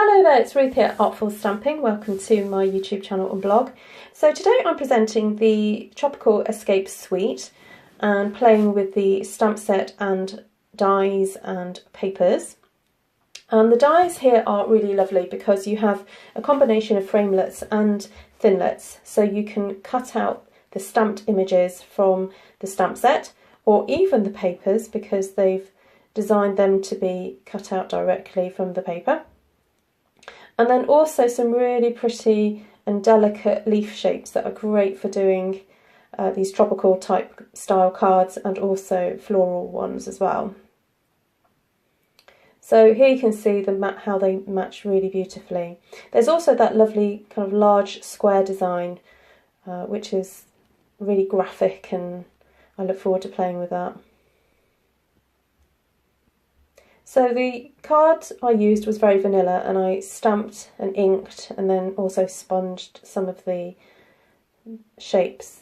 Hello there, it's Ruth here at Artful Stamping. Welcome to my YouTube channel and blog. So today I'm presenting the Tropical Escape Suite and playing with the stamp set and dies and papers. And the dies here are really lovely because you have a combination of framelets and thinlets, so you can cut out the stamped images from the stamp set or even the papers because they've designed them to be cut out directly from the paper. And then also some really pretty and delicate leaf shapes that are great for doing these tropical type style cards and also floral ones as well. So here you can see how they match really beautifully. There's also that lovely kind of large square design which is really graphic, and I look forward to playing with that. So the card I used was very vanilla, and I stamped and inked and then also sponged some of the shapes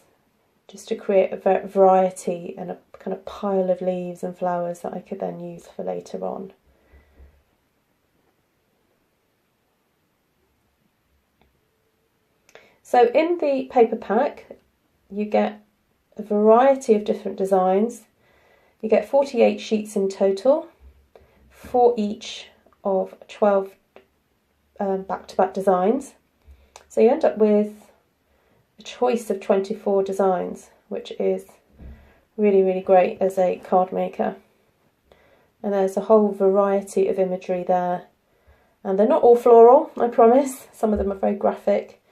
just to create a variety and a kind of pile of leaves and flowers that I could then use for later on. So in the paper pack you get a variety of different designs. You get 48 sheets in total, 4 each of 12 back-to-back designs. So you end up with a choice of 24 designs, which is really great as a card maker. And there's a whole variety of imagery there. And they're not all floral, I promise. Some of them are very graphic,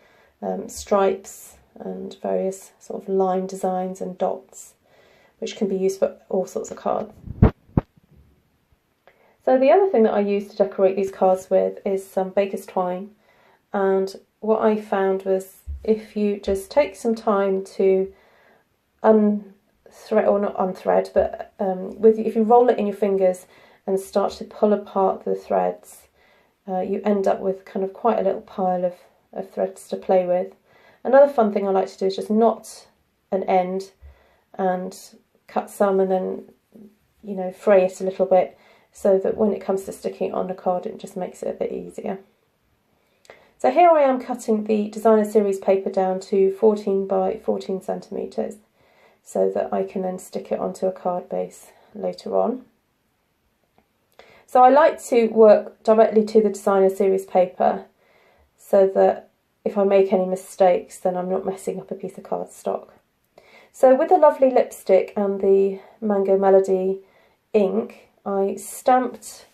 stripes and various sort of line designs and dots, which can be used for all sorts of cards. So the other thing that I use to decorate these cards with is some baker's twine, and what I found was if you just take some time to unthread, or not unthread, but if you roll it in your fingers and start to pull apart the threads, you end up with kind of quite a little pile of threads to play with. Another fun thing I like to do is just knot an end and cut some and then, you know, fray it a little bit, so that when it comes to sticking it on the card it just makes it a bit easier. So here I am cutting the designer series paper down to 14 by 14 centimetres so that I can then stick it onto a card base later on. So I like to work directly to the designer series paper so that if I make any mistakes then I'm not messing up a piece of cardstock. So with the lovely lipstick and the Mango Melody ink, I stamped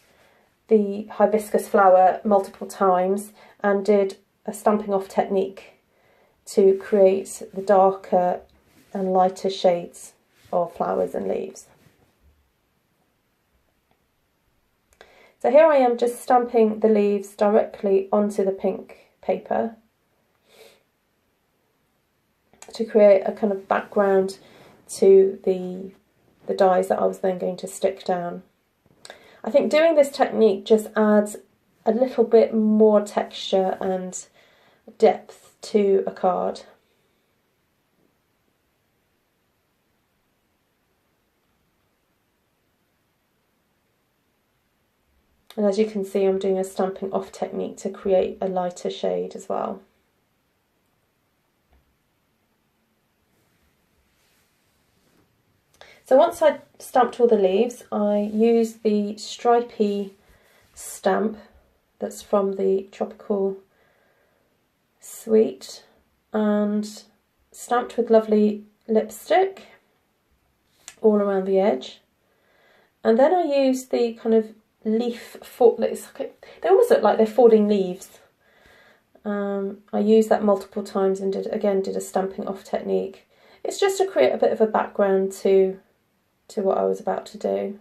the hibiscus flower multiple times and did a stamping off technique to create the darker and lighter shades of flowers and leaves. So here I am just stamping the leaves directly onto the pink paper to create a kind of background to the dies that I was then going to stick down. I think doing this technique just adds a little bit more texture and depth to a card. And as you can see, I'm doing a stamping off technique to create a lighter shade as well. So once I'd stamped all the leaves, I used the stripy stamp that's from the Tropical Suite and stamped with lovely lipstick all around the edge. And then I used the kind of leaf, they almost look like they're falling leaves. I used that multiple times and did a stamping off technique. It's just to create a bit of a background to what I was about to do.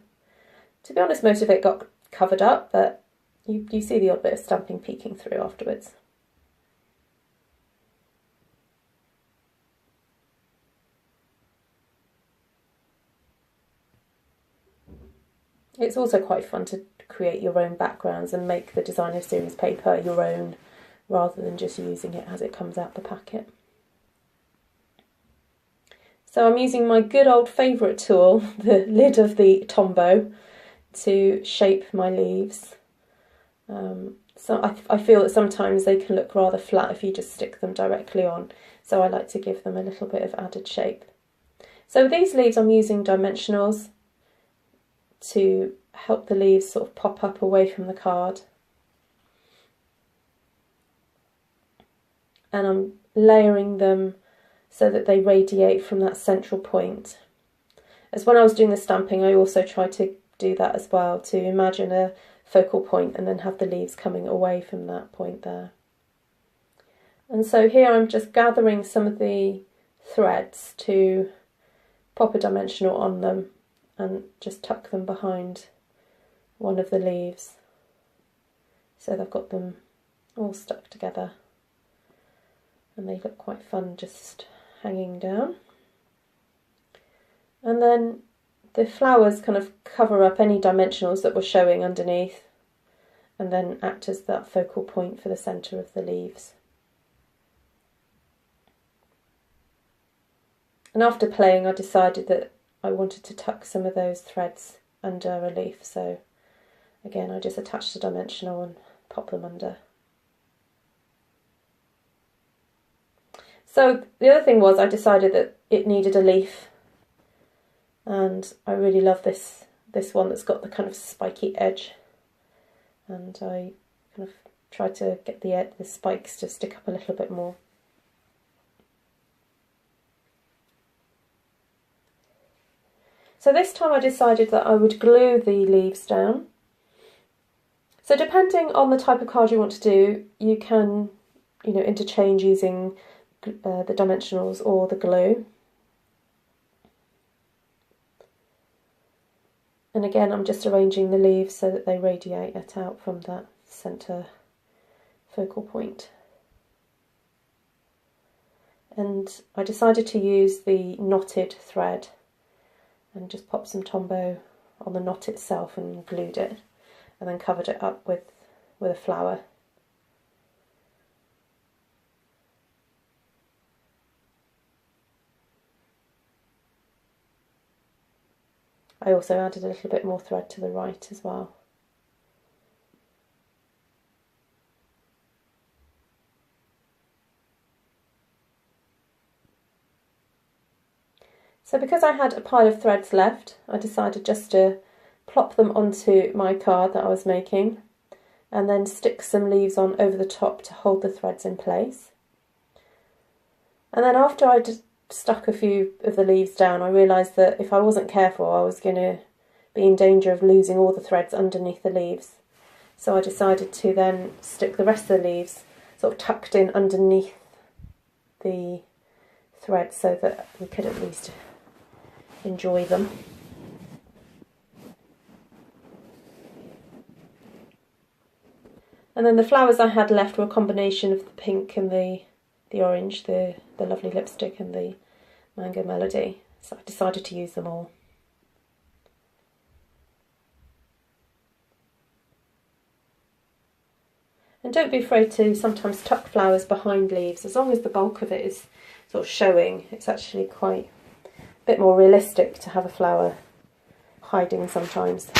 To be honest, most of it got covered up, but you see the odd bit of stamping peeking through afterwards. It's also quite fun to create your own backgrounds and make the designer series paper your own, rather than just using it as it comes out the packet. So I'm using my good old favourite tool, the lid of the Tombow, to shape my leaves. So I feel that sometimes they can look rather flat if you just stick them directly on, so I like to give them a little bit of added shape. So with these leaves I'm using dimensionals to help the leaves sort of pop up away from the card. And I'm layering them so that they radiate from that central point. As when I was doing the stamping, I also tried to do that as well, to imagine a focal point and then have the leaves coming away from that point there. And so here I'm just gathering some of the threads to pop a dimensional on them and just tuck them behind one of the leaves so they've got them all stuck together and they look quite fun just hanging down. And then the flowers kind of cover up any dimensionals that were showing underneath and then act as that focal point for the centre of the leaves. And after playing I decided that I wanted to tuck some of those threads under a leaf, so again I just attached a dimensional and pop them under. So the other thing was I decided that it needed a leaf, and I really love this one that's got the kind of spiky edge, and I kind of tried to get the spikes to stick up a little bit more. So this time I decided that I would glue the leaves down. So depending on the type of card you want to do, you can, interchange using the dimensionals or the glue. And again, I'm just arranging the leaves so that they radiate out from that centre focal point. And I decided to use the knotted thread and just popped some Tombow on the knot itself and glued it, and then covered it up with a flower. I also added a little bit more thread to the right as well. So because I had a pile of threads left, I decided just to plop them onto my card that I was making and then stick some leaves on over the top to hold the threads in place. And then after I'd stuck a few of the leaves down, I realised that if I wasn't careful I was going to be in danger of losing all the threads underneath the leaves. So I decided to then stick the rest of the leaves sort of tucked in underneath the threads so that we could at least enjoy them. And then the flowers I had left were a combination of the pink and the orange, the lovely lipstick and the mango melody, so I decided to use them all. And don't be afraid to sometimes tuck flowers behind leaves, as long as the bulk of it is sort of showing. It's actually quite a bit more realistic to have a flower hiding sometimes.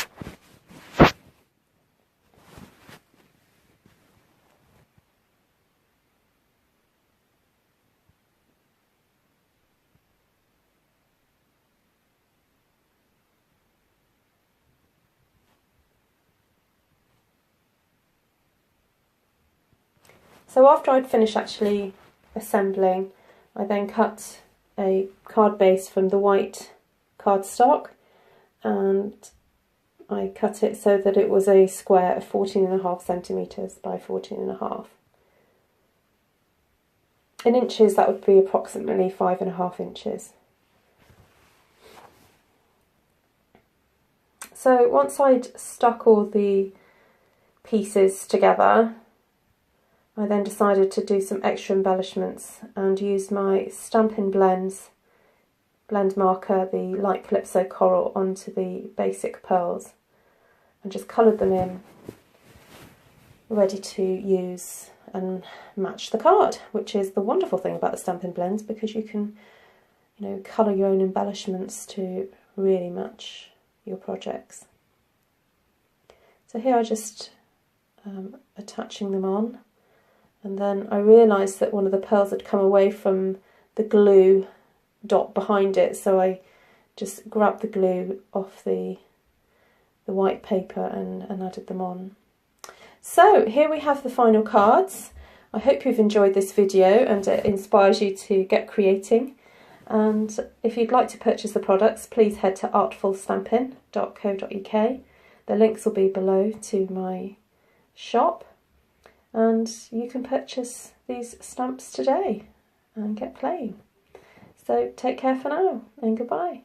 So after I'd finished actually assembling, I then cut a card base from the white cardstock, and I cut it so that it was a square of 14.5 centimetres by 14.5. In inches that would be approximately 5.5 inches. So once I'd stuck all the pieces together, I then decided to do some extra embellishments and use my Stampin' blend marker, the light Calypso Coral, onto the basic pearls and just coloured them in, ready to use and match the card, which is the wonderful thing about the Stampin' Blends, because you can, colour your own embellishments to really match your projects. So here I just attaching them on, and then I realised that one of the pearls had come away from the glue dot behind it, so I just grabbed the glue off the white paper and added them on. So here we have the final cards. I hope you've enjoyed this video and it inspires you to get creating. And if you'd like to purchase the products, please head to artfulstampin.co.uk. The links will be below to my shop, and you can purchase these stamps today and get playing. So take care for now, and goodbye.